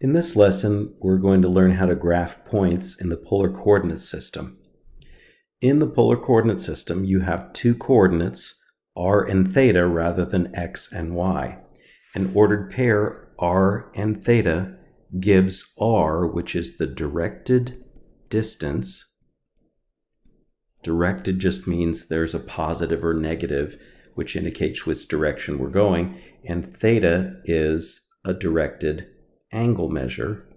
In this lesson, we're going to learn how to graph points in the polar coordinate system. In the polar coordinate system, you have two coordinates, r and theta, rather than x and y. An ordered pair, r and theta, gives r, which is the directed distance. Directed just means there's a positive or negative, which indicates which direction we're going, and theta is a directed angle measure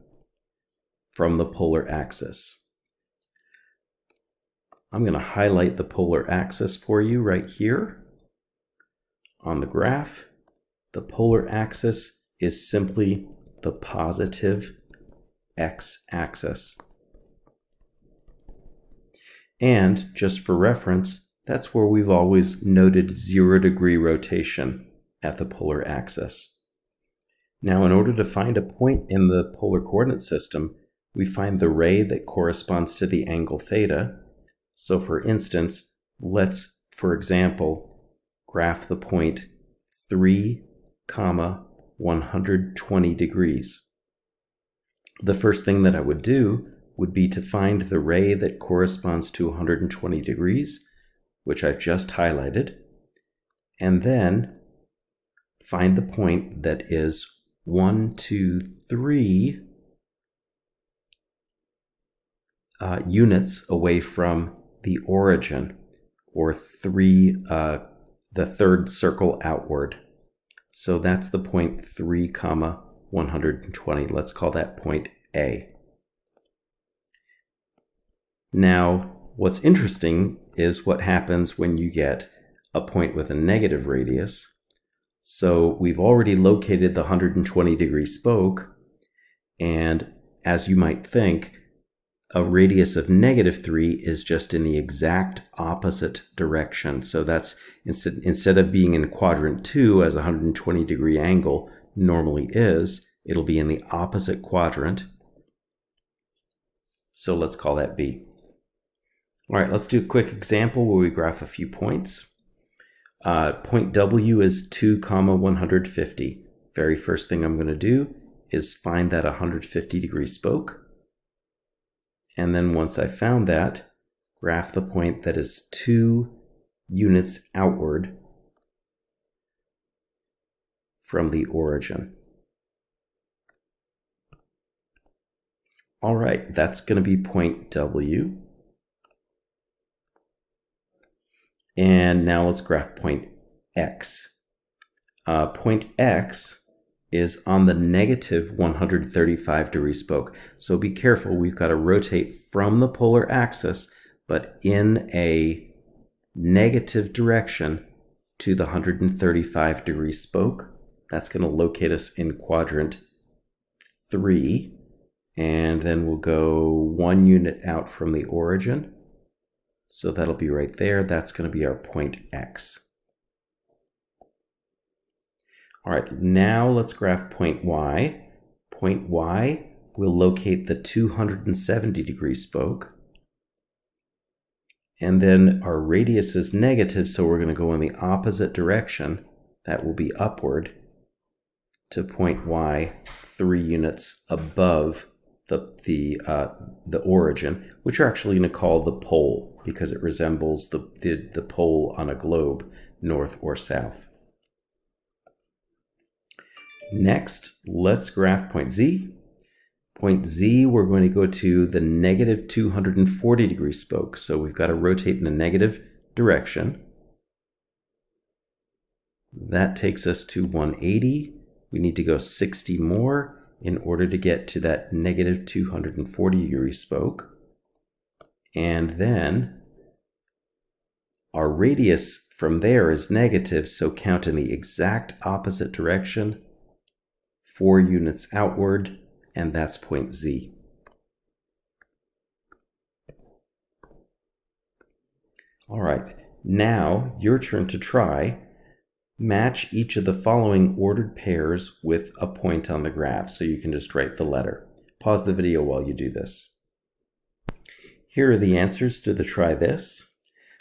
from the polar axis. I'm going to highlight the polar axis for you right here on the graph. The polar axis is simply the positive x-axis. And just for reference, that's where we've always noted 0-degree rotation at the polar axis. Now, in order to find a point in the polar coordinate system, we find the ray that corresponds to the angle theta. So for instance, let's, for example, graph the point 3, 120 degrees. The first thing that I would do would be to find the ray that corresponds to 120 degrees, which I've just highlighted, and then find the point that is 1, 2, 3 units away from the origin, or 3, the third circle outward. So that's the point 3, 120. Let's call that point A. Now, what's interesting is what happens when you get a point with a negative radius. So we've already located the 120 degree spoke, and as you might think, a radius of -3 is just in the exact opposite direction. So that's instead of being in quadrant 2 as a 120 degree angle normally is, it'll be in the opposite quadrant. So let's call that B. All right, let's do a quick example where we graph a few points. Point W is 2, 150. Very first thing I'm going to do is find that 150 degree spoke. And then once I found that, graph the point that is 2 units outward from the origin. All right, that's going to be point W. And now let's graph point X. Point X is on the -135 degree spoke. So be careful, we've got to rotate from the polar axis, but in a negative direction to the 135 degree spoke. That's going to locate us in quadrant 3. And then we'll go 1 unit out from the origin. So that'll be right there. That's going to be our point X. All right, now let's graph point Y. Point Y will locate the 270 degree spoke. And then our radius is negative, so we're going to go in the opposite direction. That will be upward to point Y 3 units above the origin, which we're actually going to call the pole because it resembles the pole on a globe, north or south. Next, let's graph point Z. Point Z, we're going to go to the -240 degree spoke. So we've got to rotate in a negative direction. That takes us to 180. We need to go 60 more in order to get to that -240 degree spoke. And then our radius from there is negative, so count in the exact opposite direction, 4 units outward, and that's point Z. All right, now your turn to try. Match each of the following ordered pairs with a point on the graph, so you can just write the letter. Pause the video while you do this. Here are the answers to the try this.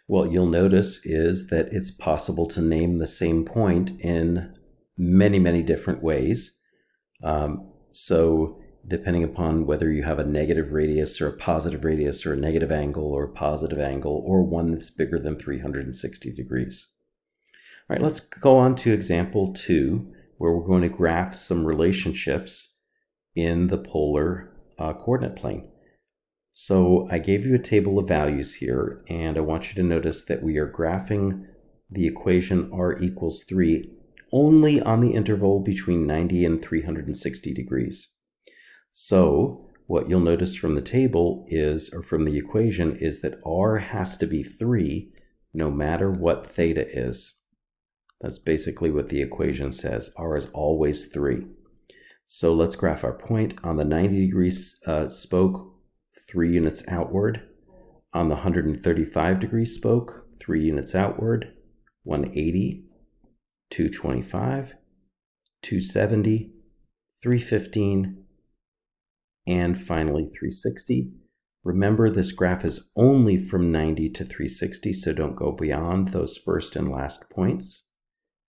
What you'll notice is that it's possible to name the same point in many, many different ways. So depending upon whether you have a negative radius or a positive radius or a negative angle or a positive angle or one that's bigger than 360 degrees. All right, let's go on to example 2, where we're going to graph some relationships in the polar coordinate plane. So I gave you a table of values here, and I want you to notice that we are graphing the equation r equals 3 only on the interval between 90 and 360 degrees. So what you'll notice from the table is, or from the equation, is that r has to be 3 no matter what theta is. That's basically what the equation says. R is always 3. So let's graph our point on the 90 degrees spoke, 3 units outward. On the 135 degree spoke, 3 units outward. 180, 225, 270, 315, and finally 360. Remember, this graph is only from 90 to 360, so don't go beyond those first and last points.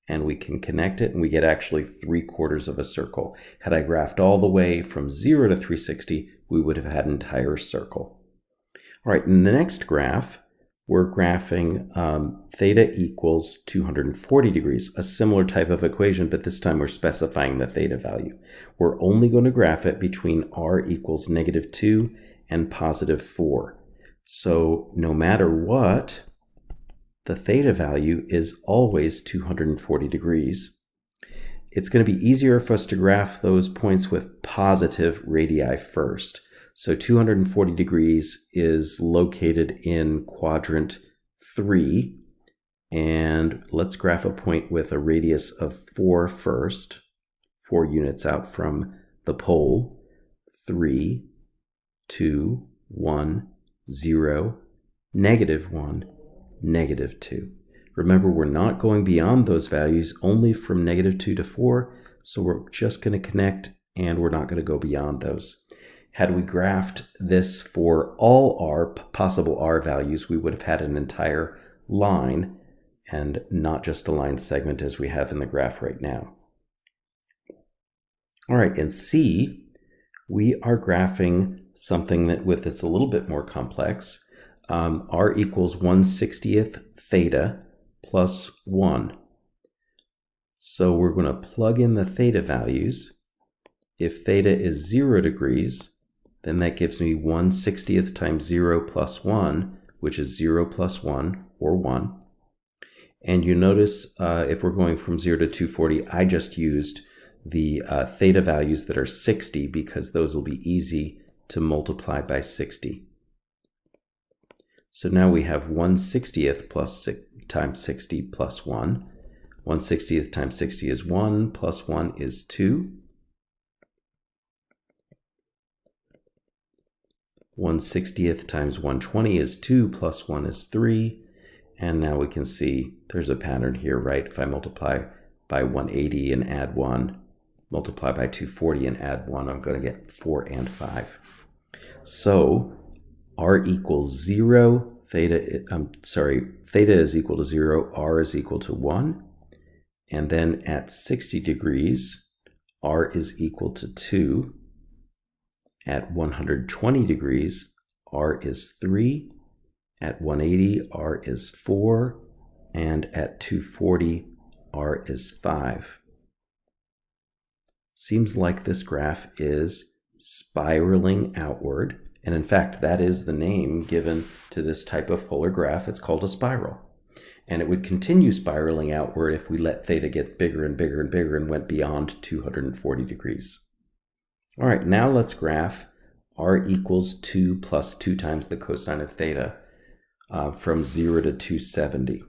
And we can connect it, and we get actually 3/4 of a circle. Had I graphed all the way from 0 to 360, we would have had an entire circle. All right, in the next graph, we're graphing theta equals 240 degrees, a similar type of equation, but this time we're specifying the theta value. We're only going to graph it between r equals -2 and +4. So no matter what, the theta value is always 240 degrees. It's going to be easier for us to graph those points with positive radii first. So 240 degrees is located in quadrant 3. And let's graph a point with a radius of 4 first, 4 units out from the pole. 3, 2, 1, 0, -1, -2. Remember, we're not going beyond those values, only from -2 to 4, so we're just going to connect and we're not going to go beyond those. Had we graphed this for all r possible r values, we would have had an entire line and not just a line segment as we have in the graph right now. All right, in C, we are graphing something that's a little bit more complex. R equals 1/60th theta plus 1. So we're going to plug in the theta values. If theta is 0 degrees, then that gives me 1/60th times 0 plus 1, which is 0 plus 1, or 1. And you notice if we're going from 0 to 240, I just used the theta values that are 60 because those will be easy to multiply by 60. So now we have 1/60th times 60 plus 1. 1/60th times 60 is 1, plus 1 is 2. 1/60th times 120 is 2, plus 1 is 3. And now we can see there's a pattern here, right? If I multiply by 180 and add 1, multiply by 240 and add 1, I'm going to get 4 and 5. So r equals 0, theta is equal to 0, r is equal to 1. And then at 60 degrees, r is equal to 2. At 120 degrees, r is 3. At 180, r is 4. And at 240, r is 5. Seems like this graph is spiraling outward. And in fact, that is the name given to this type of polar graph. It's called a spiral. And it would continue spiraling outward if we let theta get bigger and bigger and bigger and went beyond 240 degrees. All right, now let's graph r equals 2 plus 2 times the cosine of theta from 0 to 270.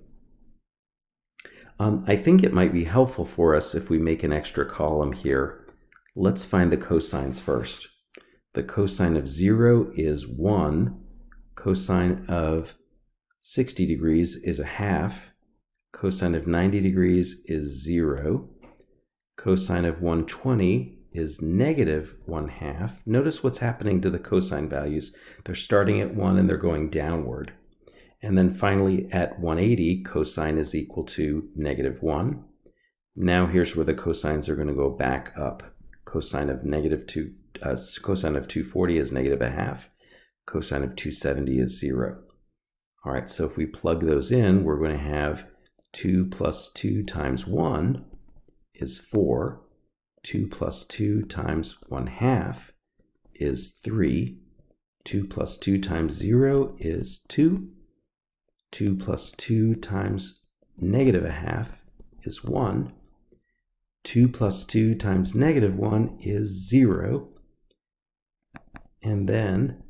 I think it might be helpful for us if we make an extra column here. Let's find the cosines first. The cosine of 0 is 1. Cosine of 60 degrees is a half. Cosine of 90 degrees is 0. Cosine of 120 is -1/2. Notice what's happening to the cosine values. They're starting at 1 and they're going downward. And then finally at 180, cosine is equal to -1. Now here's where the cosines are going to go back up. Cosine of cosine of 240 is negative a half. Cosine of 270 is 0. All right, so if we plug those in, we're going to have 2 plus 2 times 1 is 4. 2 plus 2 times 1/2 is 3. 2 plus 2 times 0 is 2. 2 plus 2 times negative a half is 1. 2 plus 2 times negative 1 is 0. And then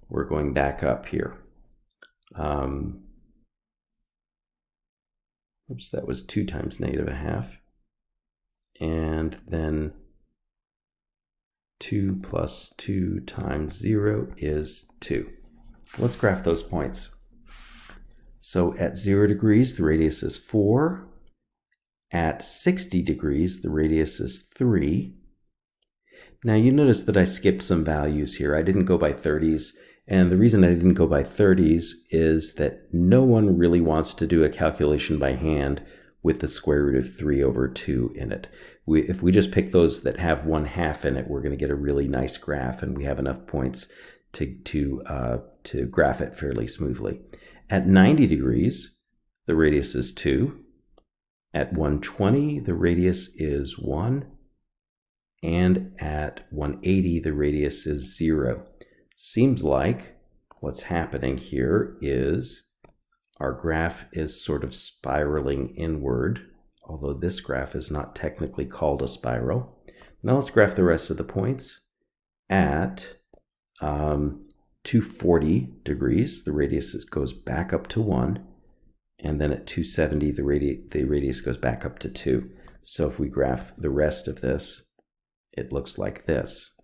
we're going back up here. Oops, that was 2 times negative a half. And then 2 plus 2 times 0 is 2. Let's graph those points. So at 0 degrees, the radius is 4. At 60 degrees, the radius is 3. Now you notice that I skipped some values here. I didn't go by 30s. And the reason I didn't go by 30s is that no one really wants to do a calculation by hand with the square root of 3 over 2 in it. If we just pick those that have 1/2 in it, we're going to get a really nice graph, and we have enough points to graph it fairly smoothly. At 90 degrees, the radius is 2. At 120, the radius is 1. And at 180, the radius is 0. Seems like what's happening here is our graph is sort of spiraling inward, although this graph is not technically called a spiral. Now let's graph the rest of the points. At 240 degrees, the radius goes back up to 1. And then at 270, the radius goes back up to 2. So if we graph the rest of this, it looks like this.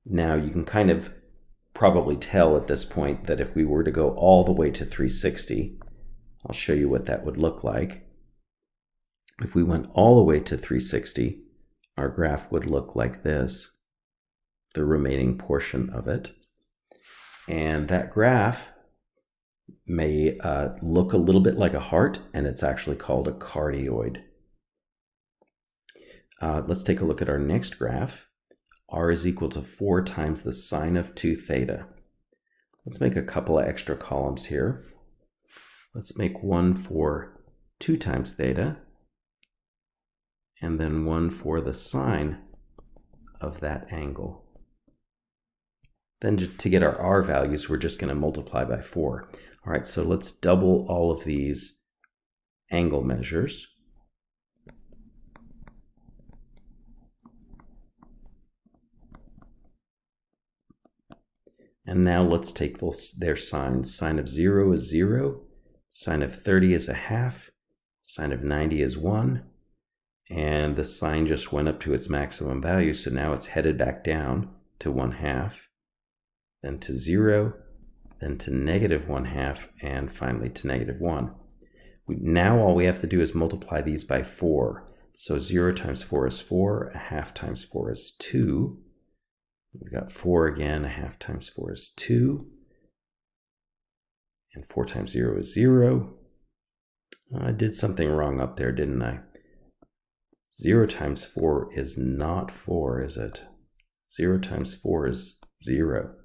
Now you can kind of probably tell at this point that if we were to go all the way to 360, I'll show you what that would look like. If we went all the way to 360, our graph would look like this, the remaining portion of it. And that graph may look a little bit like a heart, and it's actually called a cardioid. Let's take a look at our next graph. R is equal to 4 times the sine of 2 theta. Let's make a couple of extra columns here. Let's make one for 2 times theta, and then one for the sine of that angle. Then to get our R values, we're just going to multiply by 4. All right, so let's double all of these angle measures. And now let's take their signs. Sine of 0 is 0. Sine of 30 is a half. Sine of 90 is 1. And the sine just went up to its maximum value, so now it's headed back down to 1/2, then to 0, then to negative 1/2, and finally to negative 1. Now all we have to do is multiply these by 4. So 0 times 4 is 4. A half times 4 is 2. We've got 4 again. A half times 4 is 2. And 4 times 0 is 0. I did something wrong up there, didn't I? 0 times 4 is not 4, is it? 0 times 4 is 0.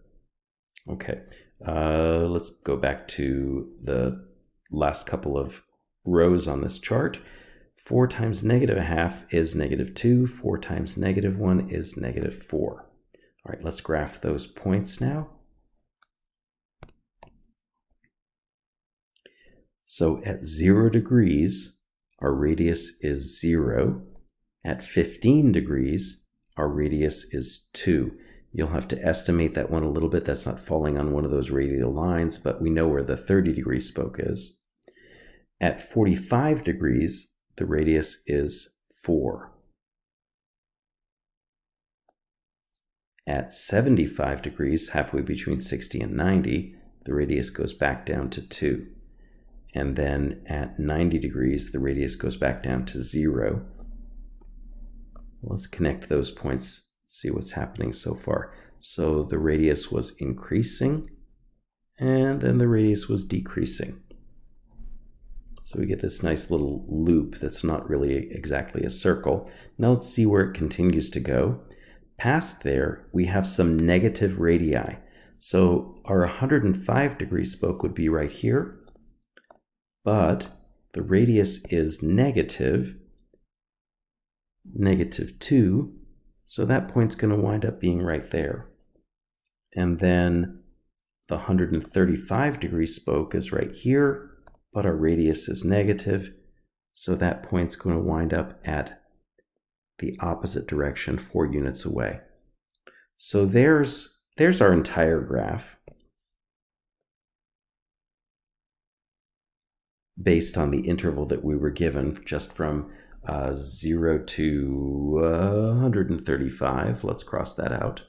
Okay, let's go back to the last couple of rows on this chart. 4 times negative a half is negative 2. 4 times negative 1 is negative 4. All right, let's graph those points now. So at 0 degrees, our radius is 0. At 15 degrees, our radius is 2. You'll have to estimate that one a little bit. That's not falling on one of those radial lines, but we know where the 30-degree spoke is. At 45 degrees, the radius is 4. At 75 degrees, halfway between 60 and 90, the radius goes back down to 2. And then at 90 degrees, the radius goes back down to 0. Let's connect those points, see what's happening so far. So the radius was increasing, and then the radius was decreasing. So we get this nice little loop that's not really exactly a circle. Now let's see where it continues to go. Past there, we have some negative radii. So our 105 degree spoke would be right here, but the radius is negative 2, so that point's going to wind up being right there. And then the 135 degree spoke is right here, but our radius is negative, so that point's going to wind up at the opposite direction 4 units away. So there's our entire graph based on the interval that we were given, just from 0 to 135. Let's cross that out.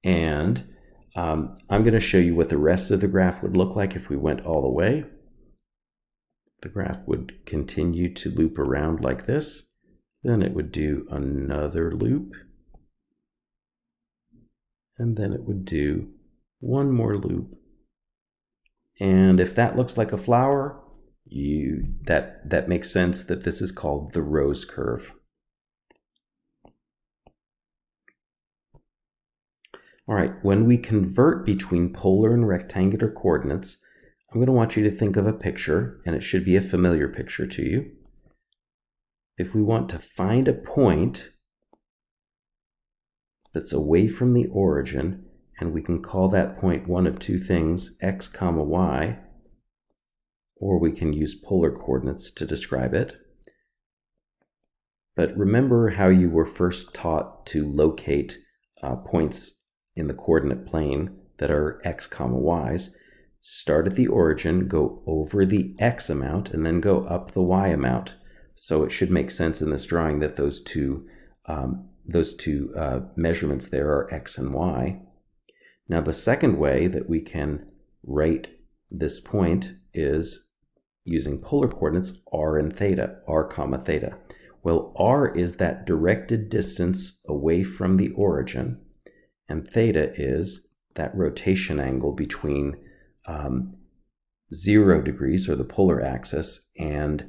And I'm going to show you what the rest of the graph would look like if we went all the way. The graph would continue to loop around like this. Then it would do another loop. And then it would do one more loop. And if that looks like a flower, that makes sense that this is called the rose curve. All right, when we convert between polar and rectangular coordinates, I'm going to want you to think of a picture, and it should be a familiar picture to you. If we want to find a point that's away from the origin, and we can call that point one of two things, x comma y, or we can use polar coordinates to describe it. But remember how you were first taught to locate points in the coordinate plane that are x comma y's. Start at the origin, go over the x amount, and then go up the y amount. So it should make sense in this drawing that those two measurements there are x and y. Now the second way that we can write this point is using polar coordinates r and theta, r comma theta. Well, r is that directed distance away from the origin, and theta is that rotation angle between 0 degrees, or the polar axis, and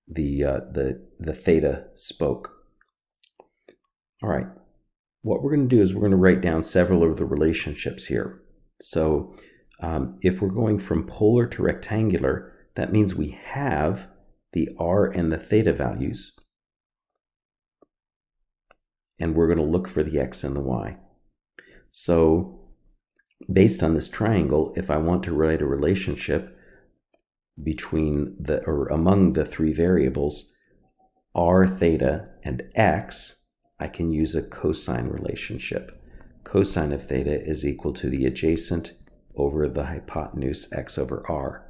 the theta spoke. All right, what we're going to do is we're going to write down several of the relationships here. So if we're going from polar to rectangular, that means we have the r and the theta values, and we're going to look for the x and the y. So based on this triangle, if I want to write a relationship between among the three variables, r, theta, and x, I can use a cosine relationship. Cosine of theta is equal to the adjacent over the hypotenuse x over r.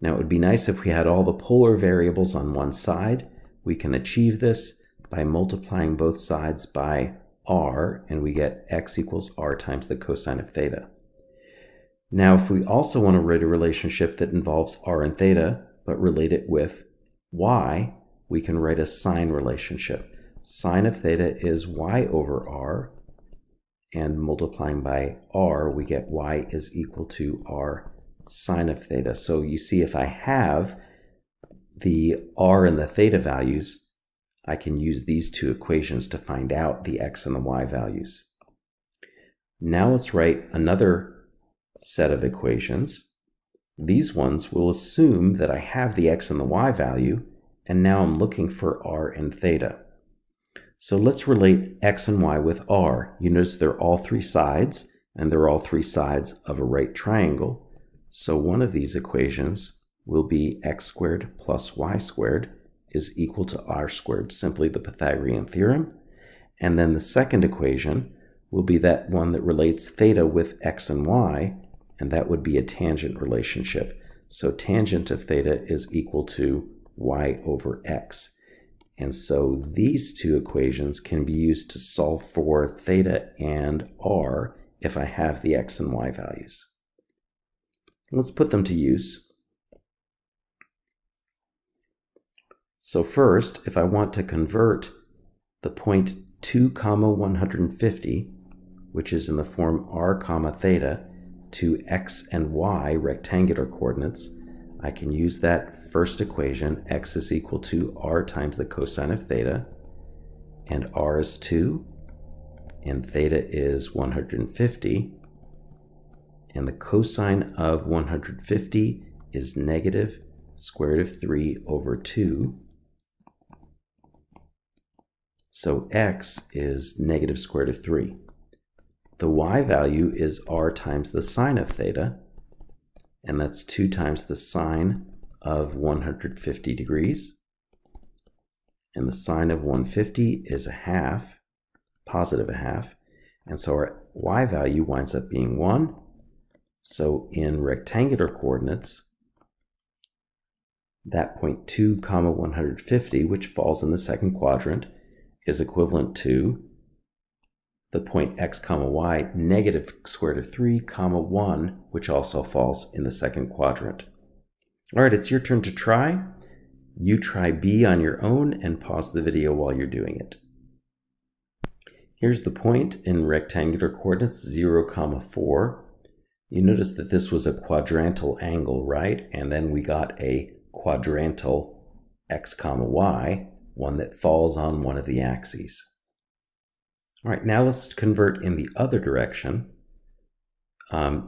Now it would be nice if we had all the polar variables on one side. We can achieve this by multiplying both sides by r, and we get x equals r times the cosine of theta. Now if we also want to write a relationship that involves r and theta, but relate it with y, we can write a sine relationship. Sine of theta is y over r, and multiplying by r, we get y is equal to r sine of theta. So you see, if I have the r and the theta values, I can use these two equations to find out the x and the y values. Now let's write another set of equations. These ones will assume that I have the x and the y value, and now I'm looking for r and theta. So let's relate x and y with r. You notice they're all three sides, and they're all three sides of a right triangle. So one of these equations will be x squared plus y squared is equal to r squared, simply the Pythagorean theorem. And then the second equation will be that one that relates theta with x and y, and that would be a tangent relationship. So tangent of theta is equal to y over x. And so these two equations can be used to solve for theta and r if I have the x and y values. Let's put them to use. So first, if I want to convert the point 2, 150, which is in the form r, theta, to x and y rectangular coordinates, I can use that first equation, x is equal to r times the cosine of theta, and r is 2, and theta is 150, and the cosine of 150 is negative square root of 3 over 2. So x is negative square root of 3. The y value is r times the sine of theta, and that's 2 times the sine of 150 degrees. And the sine of 150 is a half, positive a half, and so our y value winds up being 1. So in rectangular coordinates, that point 2, 150, which falls in the second quadrant, is equivalent to the point x, y, negative square root of 3, 1, which also falls in the second quadrant. All right, it's your turn to try. You try B on your own and pause the video while you're doing it. Here's the point in rectangular coordinates, 0, 4. You notice that this was a quadrantal angle, right? And then we got a quadrantal x, y, one that falls on one of the axes. All right, now let's convert in the other direction.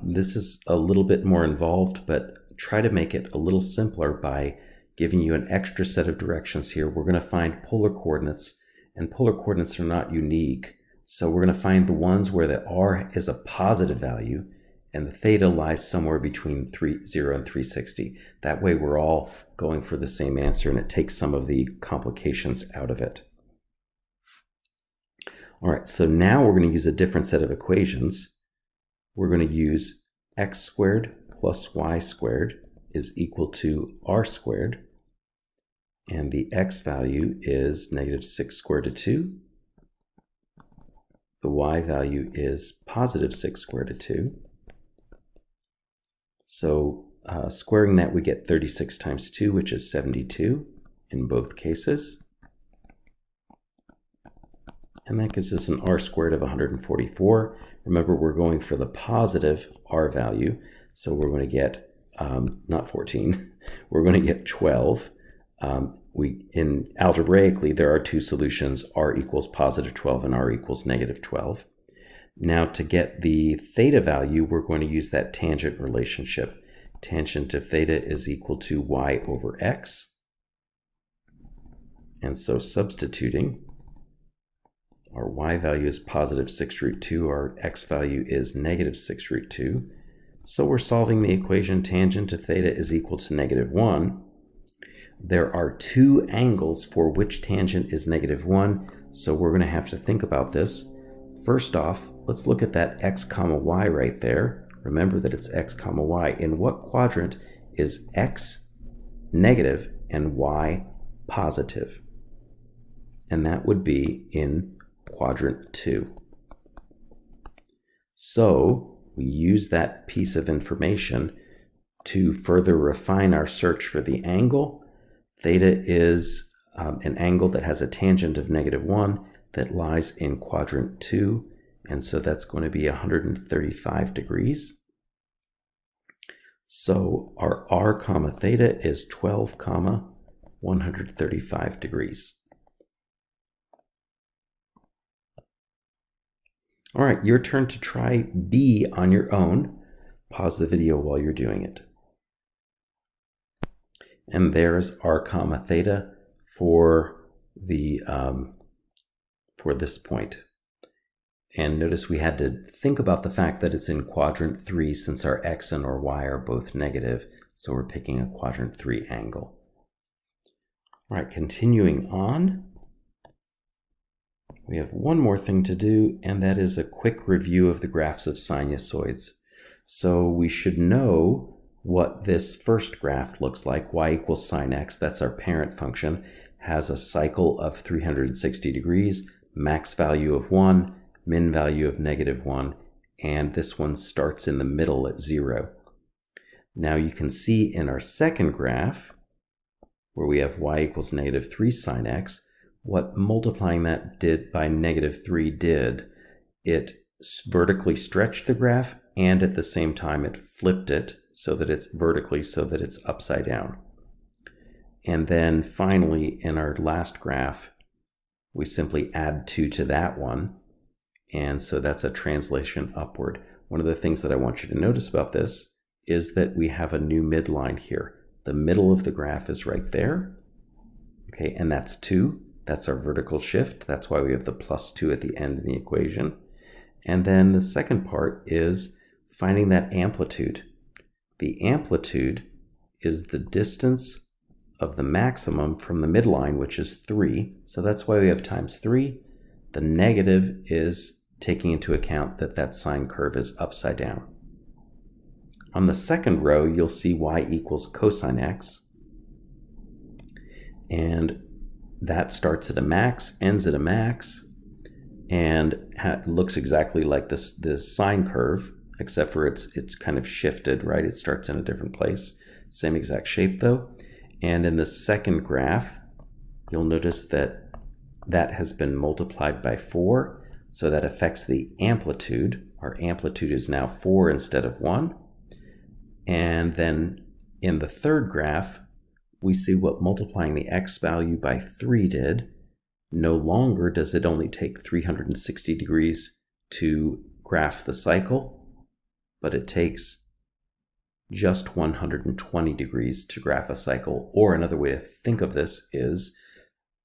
This is a little bit more involved, but try to make it a little simpler by giving you an extra set of directions here. We're going to find polar coordinates, and polar coordinates are not unique. So we're going to find the ones where the r is a positive value and the theta lies somewhere between 0 and 360. That way we're all going for the same answer, and it takes some of the complications out of it. All right, so now we're going to use a different set of equations. We're going to use x squared plus y squared is equal to r squared, and the x value is negative 6 squared root of 2. The y value is positive 6 squared root of 2. So squaring that, we get 36 times 2, which is 72 in both cases. And that gives us an r squared of 144. Remember, we're going for the positive r value, so we're going to get, not 14, we're going to get 12. Algebraically, there are two solutions, r equals positive 12 and r equals negative 12. Now to get the theta value, we're going to use that tangent relationship. Tangent of theta is equal to y over x. And so substituting, our y value is positive 6 root 2, our x value is negative 6 root 2. So we're solving the equation tangent of theta is equal to negative 1. There are two angles for which tangent is negative 1, so we're going to have to think about this. First off, let's look at that x, y right there. Remember that it's x, y. In what quadrant is x negative and y positive? And that would be in quadrant 2. So we use that piece of information to further refine our search for the angle. Theta is an angle that has a tangent of negative 1 that lies in quadrant 2, and so that's going to be 135 degrees. So our r comma theta is 12 comma 135 degrees. All right, your turn to try B on your own. Pause the video while you're doing it. And there's r comma theta for the for this point. And notice we had to think about the fact that it's in quadrant 3 since our x and our y are both negative, so we're picking a quadrant 3 angle. All right, continuing on, we have one more thing to do, and that is a quick review of the graphs of sinusoids. So we should know what this first graph looks like. Y equals sine x, that's our parent function, has a cycle of 360 degrees, max value of 1, min value of negative 1, and this one starts in the middle at 0. Now you can see in our second graph, where we have y equals negative 3 sine x, what multiplying that did by negative 3 did, it vertically stretched the graph, and at the same time it flipped it so that it's vertically, so that it's upside down. And then finally, in our last graph, we simply add 2 to that one. And so that's a translation upward. One of the things that I want you to notice about this is that we have a new midline here. The middle of the graph is right there. Okay, and that's 2. That's our vertical shift. That's why we have the +2 at the end of the equation. And then the second part is finding that amplitude. The amplitude is the distance of the maximum from the midline, which is 3. So that's why we have times 3. The negative is taking into account that that sine curve is upside down. On the second row, you'll see y equals cosine x. And that starts at a max, ends at a max, and looks exactly like this sine curve, except for it's kind of shifted, right? It starts in a different place. Same exact shape though. And in the second graph, you'll notice that that has been multiplied by 4. So that affects the amplitude. Our amplitude is now 4 instead of 1. And then in the third graph, we see what multiplying the x value by 3 did. No longer does it only take 360 degrees to graph the cycle, but it takes just 120 degrees to graph a cycle. Or another way to think of this is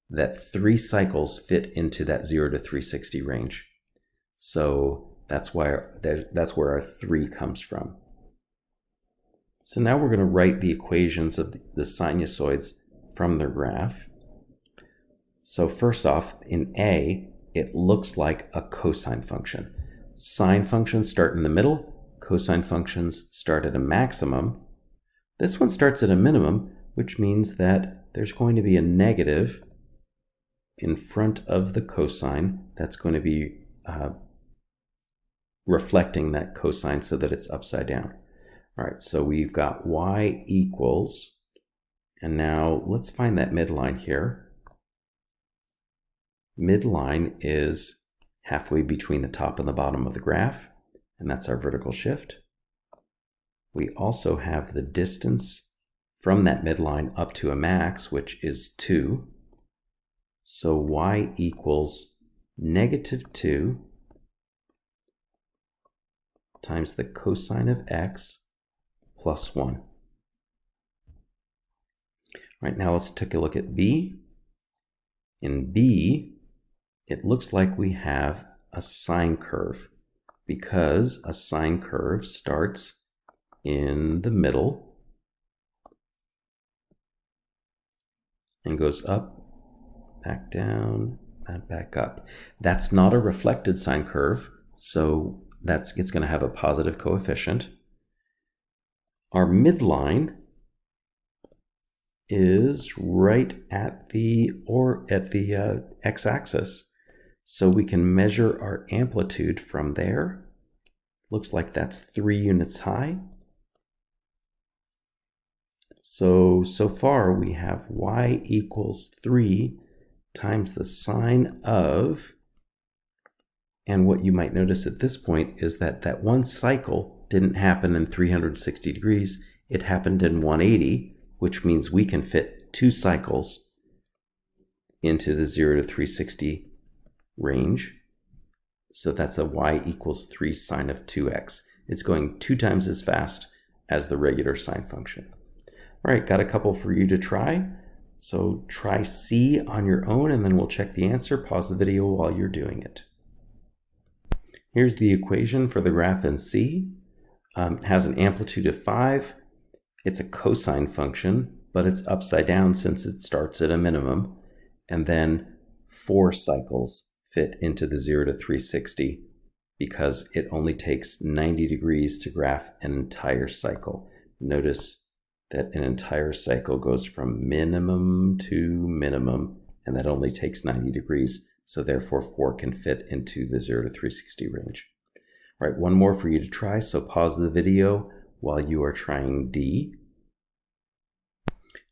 that 3 cycles fit into that 0 to 360 range. So that's where our 3 comes from. So now we're going to write the equations of the sinusoids from their graph. So first off, in A, it looks like a cosine function. Sine functions start in the middle, cosine functions start at a maximum. This one starts at a minimum, which means that there's going to be a negative in front of the cosine that's going to be reflecting that cosine so that it's upside down. All right, so we've got y equals, and now let's find that midline here. Midline is halfway between the top and the bottom of the graph, and that's our vertical shift. We also have the distance from that midline up to a max, which is 2. So y equals -2 times the cosine of x plus 1. All right, now let's take a look at B. In B, it looks like we have a sine curve because a sine curve starts in the middle and goes up, back down, and back up. That's not a reflected sine curve, so it's going to have a positive coefficient. Our midline is right at the x-axis, so we can measure our amplitude from there. Looks like that's 3 units high. So far we have y equals 3 times the sine of, and what you might notice at this point is that one cycle didn't happen in 360 degrees, it happened in 180, which means we can fit 2 cycles into the 0 to 360 range. So that's a y equals 3 sine of 2x. It's going 2 times as fast as the regular sine function. All right, got a couple for you to try. So try C on your own, and then we'll check the answer. Pause the video while you're doing it. Here's the equation for the graph in C. It has an amplitude of 5. It's a cosine function, but it's upside down since it starts at a minimum. And then 4 cycles fit into the 0 to 360 because it only takes 90 degrees to graph an entire cycle. Notice that an entire cycle goes from minimum to minimum, and that only takes 90 degrees. So therefore 4 can fit into the 0 to 360 range. All right, one more for you to try. So pause the video while you are trying D.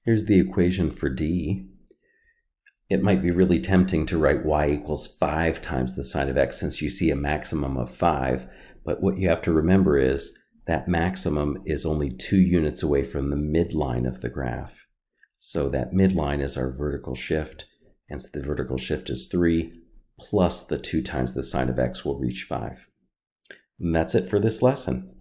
Here's the equation for D. It might be really tempting to write y equals 5 times the sine of x since you see a maximum of 5. But what you have to remember is that maximum is only 2 units away from the midline of the graph. So that midline is our vertical shift, and so the vertical shift is 3, plus the 2 times the sine of x will reach 5. And that's it for this lesson.